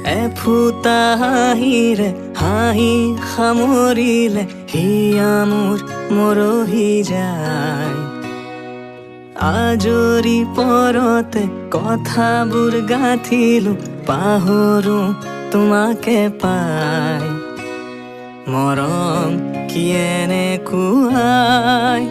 এফুটা হাঁহিৰে হাঁহি সামৰিলে হিয়া মোৰ মৰহি যায়। আজৰি পৰতে কথাবোৰ গাঁঠিলো পাহৰো তোমাকে পাই। মৰম কি এনেকুৱাই,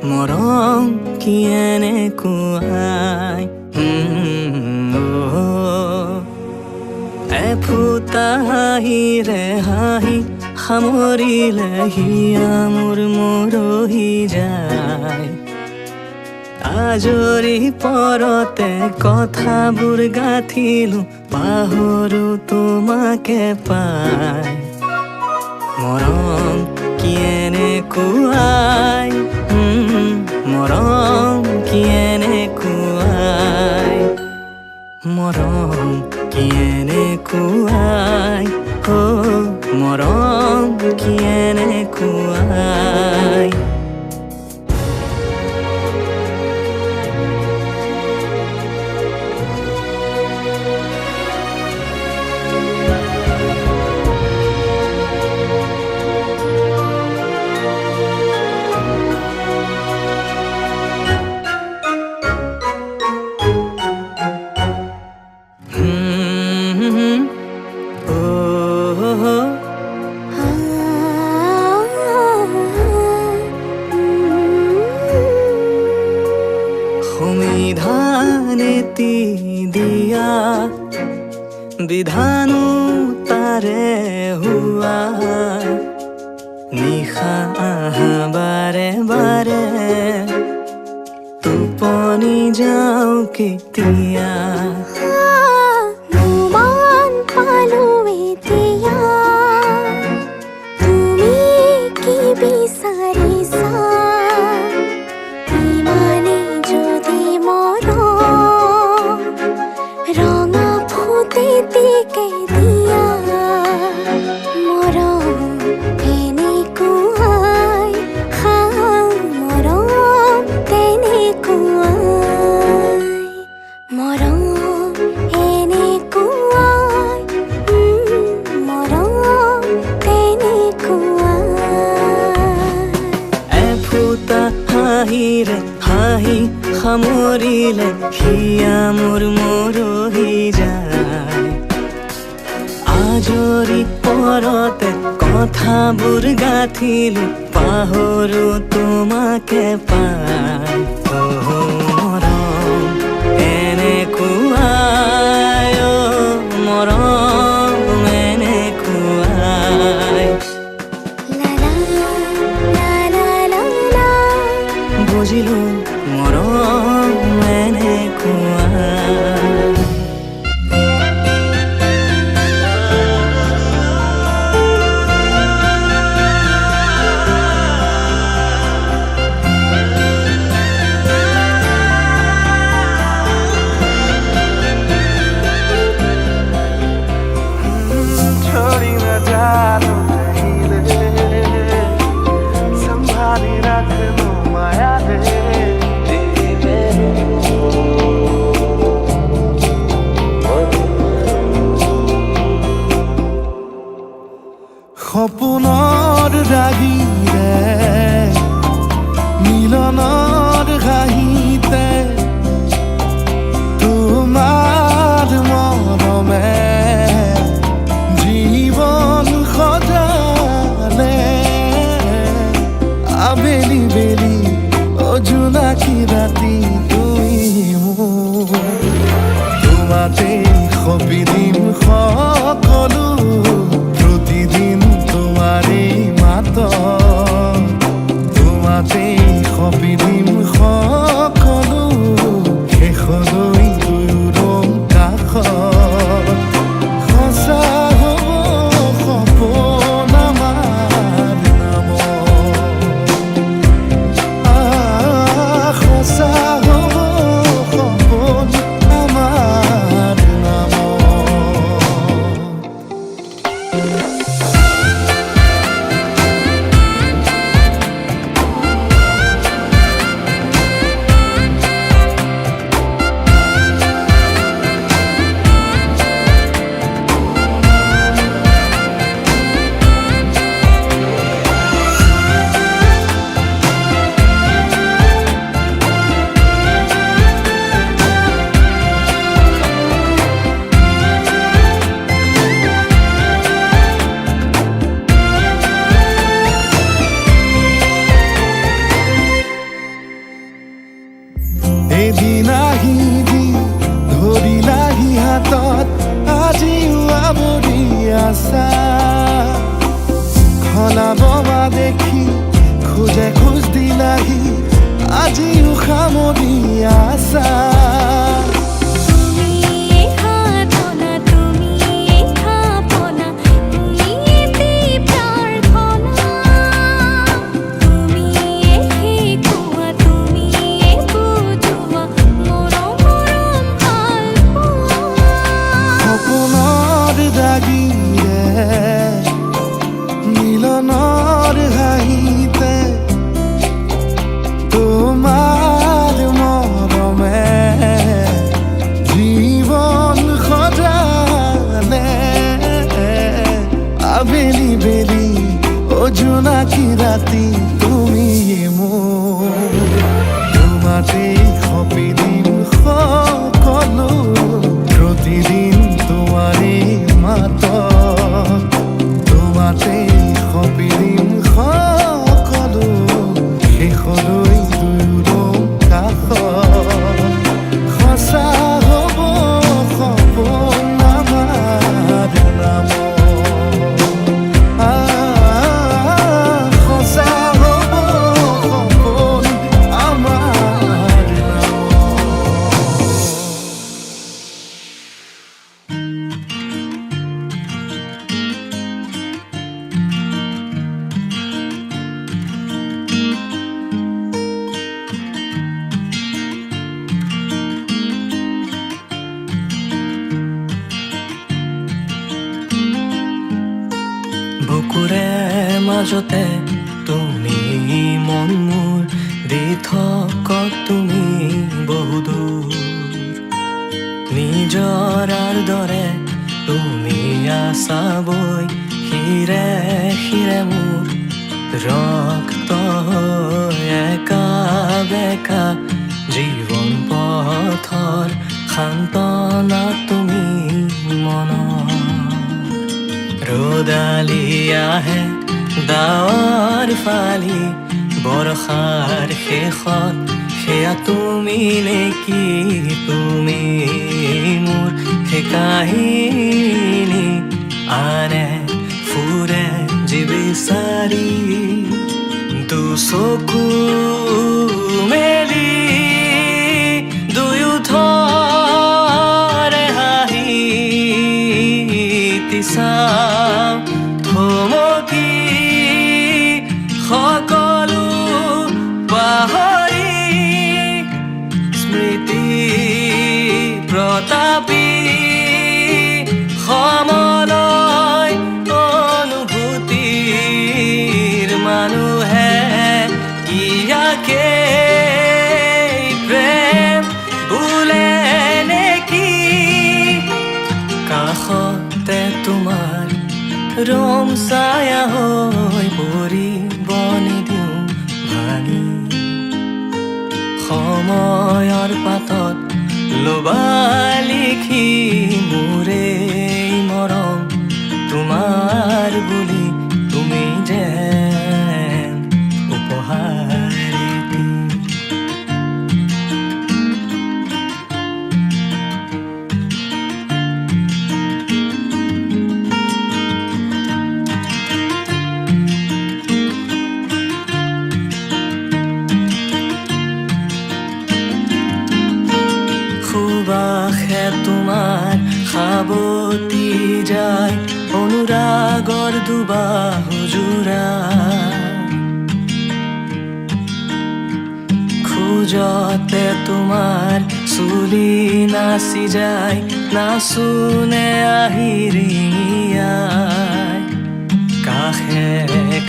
মৰম কি এনেকুৱাই। এফুটা হাঁহিৰে হাঁহি সামৰিলে হিয়া মোৰ মৰহি যায়। আজৰি পৰতে কথাবোৰ গাঁঠিলো পাহৰো তোমাকে পাই। মৰম কি এনেকুৱাই, মৰম কি এনেকুৱাই, মৰম কি এনেকুৱাই, মৰম কি এনেকুৱাই। সংবিধানেতি দিয়া বিধানো তাৰে হোৱা, নিশা আহা বাৰে বাৰে টোপনি যাওঁ কেতিয়া। হাঁহিৰে হাঁহি সামৰিলে হিয়া মোৰ মৰহি যায়। আজৰি পৰতে কথাবোৰ গাঁঠিলো পাহৰো তোমাকে পাই। মৰম এনেকুৱাই, মৰম এনেকুৱাই। বুজিলো মৰম এনেকুৱাই। छोड़ी न जानो कहीं दे, संभाली रख लो माया दे। সপোনৰ ৰাগিৰে মিলনৰ হাঁহিতে তোমাৰ মৰমে জীৱন সজালে। আবেলি বেলি অজোনাকি ৰাতি তুমি মোৰ, তোমাতেই সপি দিম সকলো প্ৰতিদিন তোমাৰে মাত। তোমাতেই সপি দিম সকলো শেষলৈ দুয়োৰ কাষত। সঁচা হ'ব সপোন আমাৰ নামত, সঁচা হ'ব সপোন আমাৰ নামত। আজিও আৱৰি আছা খনা বমা দেখি খোজে খোজ দিলাহি আজিও সামৰি আছা মিলনৰ হাঁহিতে তোমাৰ মৰমে জীৱন সজালে আবেলি বেলি জোনাকী ৰাতি তুমিয়ে মোৰ তোমাতেই সপিদিন সকলো প্ৰতিদিন তোমাৰে মাত তোমাতেই সপিদিন সকলো শেষলৈ দুয়ো কাষত সঁচা হ'ব সপোন আমাৰ নামত সঁচা হ'ব সপোন আমাৰ বুকুৰে মাজতে তুমি মন মোৰ দি থকা তুমি বহুদূৰ নিজৰাৰ দৰে তুমি আছা বৈ শিৰে শিৰে মোৰ ৰক্ত হৈ একা বেকা জীৱন পথৰ সান্তনা তুমি মনৰ ৰ'দালি আহে ডাৱৰ ফালি বৰষাৰ শেষত সেয়া তুমি নেকি তুমি মোৰ সেই কাহিনী আনে ফুৰে যি বিচাৰি দুচকু মেলি দুয়োথৰে হাঁহি চাওঁ থমকি সকলো পাহৰি স্মৃতি প্ৰতাপী সমলয় অনুভূতিৰ মানুহে ইয়াকে প্ৰেম বোলে নেকি কাষতে তোমাৰ ৰম ছায়া হৈ পৰিব নিদিওঁ ভাঙি সময়ৰ পাতত লবা লিখি মোৰে মৰম তোমাৰ বুলি তুমি যেন উপহাৰ দি সুবাসে তোমাৰ সাৱতি যায় অনুৰাগৰ দুবাহু জোৰা খোজতে তোমাৰ চুলি নাচি যায় নাচোনে আহিৰিয়াই কাষে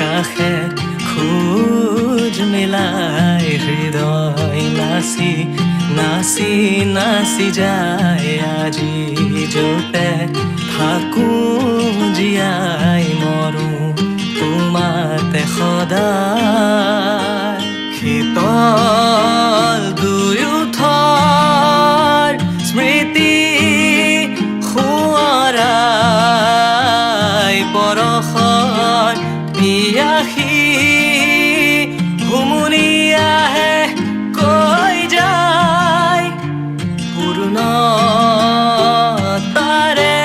কাষে খোজ মিলাই হৃদয় নাচি নাচি নাচি যায় আজি যতে থাকো জীয়াই মৰো তোমাতে সদায় শীতল দুয়োথৰ স্মৃতি সোঁৱৰাই পৰশত পিয়াসী হুমুনি আহে কৈ যায় পুৰণা তাৰে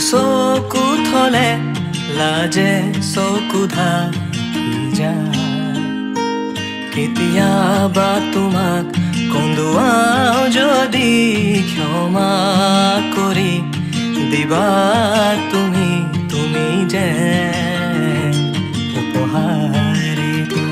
চকু থলে লাজে চকু ঢাকি যায় কেতিয়াবা তোমাক কন্দুৱাও যদি ক্ষমা কৰি দিবা তুমি তুমি যে উপহাৰেদি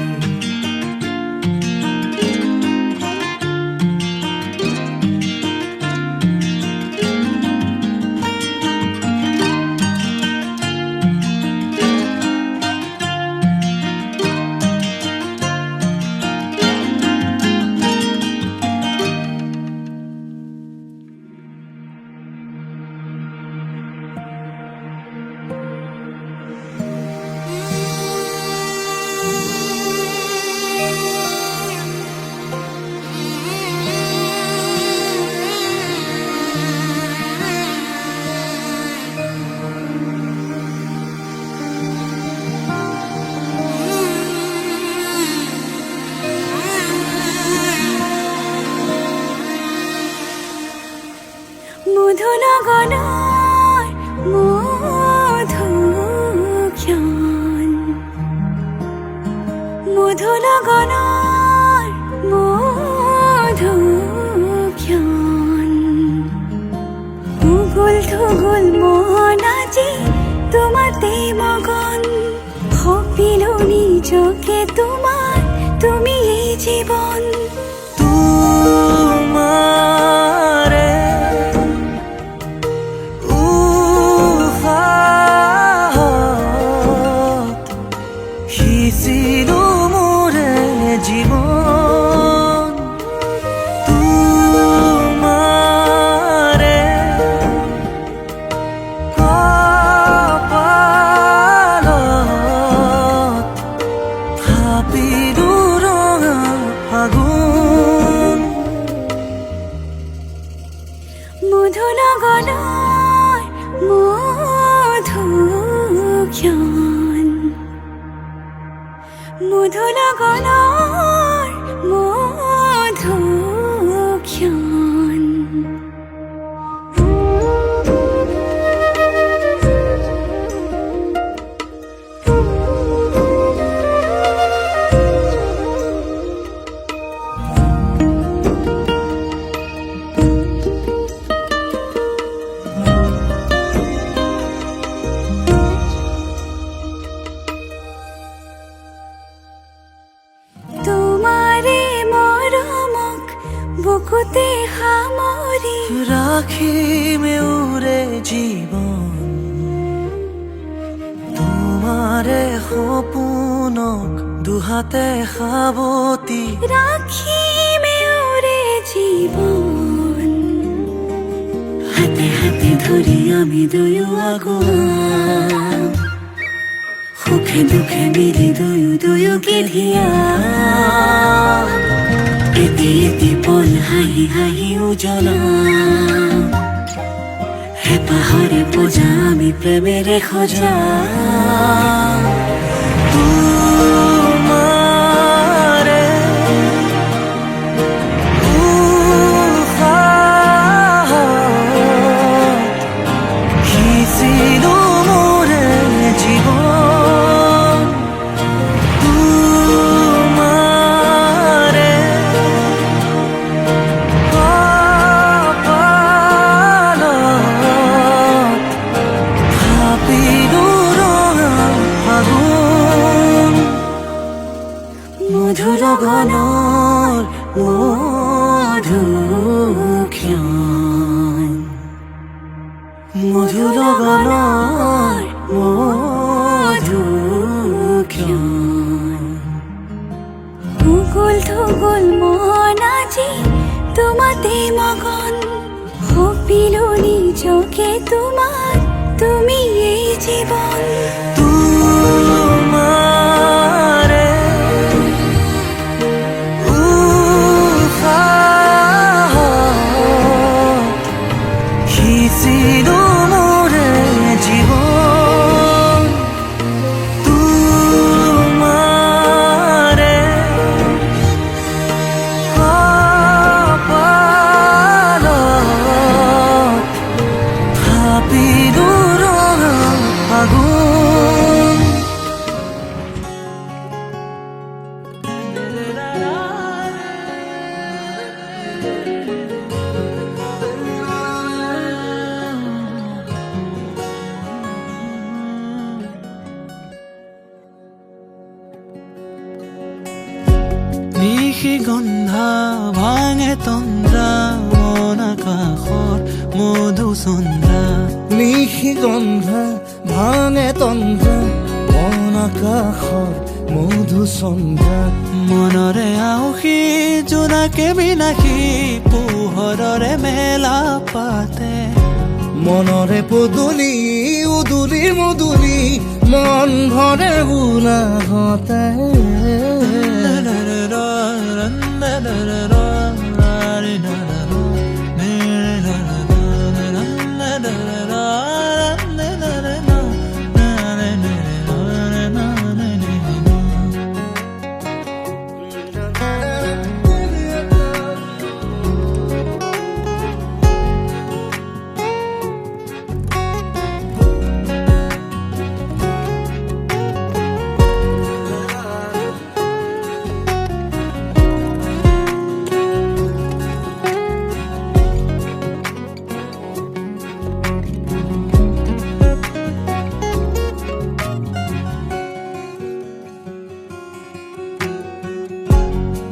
মধুনগনৰ মধুক্ষণ মধুনগনৰ মধুক্ষণ উগুল থুগুল মন আজি তোমাতে মগন সপিলো নিজকে তোমাৰ তুমি এই জীৱন তোমাৰে সিঁচিলো মোৰে জীৱন তোমাৰে কপালত থাপিলো ৰঙা ফাগুন মধুনগনৰ মধুক্ষণ মধুনগনৰ মধুক্ষণ বুকুতে সামৰি ৰাখিমে উৰে জীৱন তোমাৰে সপোনক দুহাতে সাৱতি ৰাখিমে উৰে জীৱন হাতে হাতে ধৰি আমি দুয়ো আগুৱা সুখে দুখে মিলি দুয়ো দুয়োকে ধিয়া এটি এটি পল হাঁহি হাঁহি উজ্বলা হেঁপাহৰে পজা আমি প্ৰেমেৰে সজা তোমাৰে উশাহত সিঁচিলো মোৰে জীৱন তোমাৰে কপালত থাপিলো ৰঙা ফাগুন মধুৰগণৰ মধুক্ষণ মধুৰগণৰ মধুক্ষণ উগুল থুগুল মন আজি তোমাতে মগন সপিলো নিজকে তোমাৰ তুমি এই জীৱন তোমাৰে উশাহত সিঁচিলো মোৰে জীৱন তোমাৰে কপালত থাপিলো নিশি গন্ধা ভাঙে তন্দ্ৰা মন আকাশৰ মধুচন্দ্ৰা নিশি গন্ধা ভাঙে তন্দ্ৰা মন আকাশৰ মধুচন্দ্ৰা মনৰে আউসী জোনাকে বিলাসী পোহৰৰে মেলা পাতে মনৰে পদূলি উদুলি মুদুলি মন ভৰে উলাহতে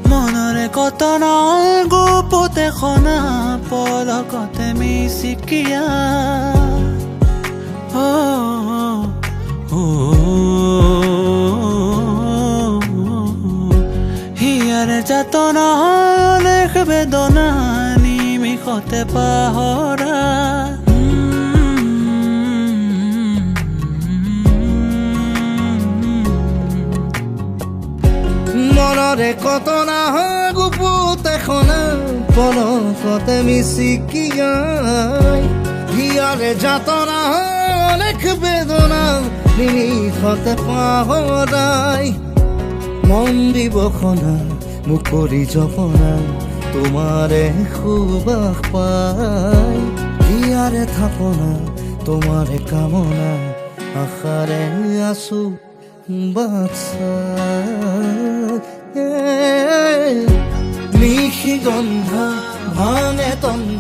মনৰে কতনা গোপতে খনা পলকতে মিচিকিয়া হিয়াৰে যাতনা অনেক বেদনা নিমিষতে পাহৰা মনৰে কতনা গুপুতে খনা পলকতে মিচিকিয়াই হিয়াৰে যাতনা অনেক বেদনা নিমিষতে পাহৰাই মন দিবখনা মুকলি জপনা তোমাৰে সুবাস পাই হিয়াৰে থাপনা তোমাৰে কামনা আশাৰে আছো বাচ্চা নিশি গন্ধা ভাঙে তন্দ্ৰা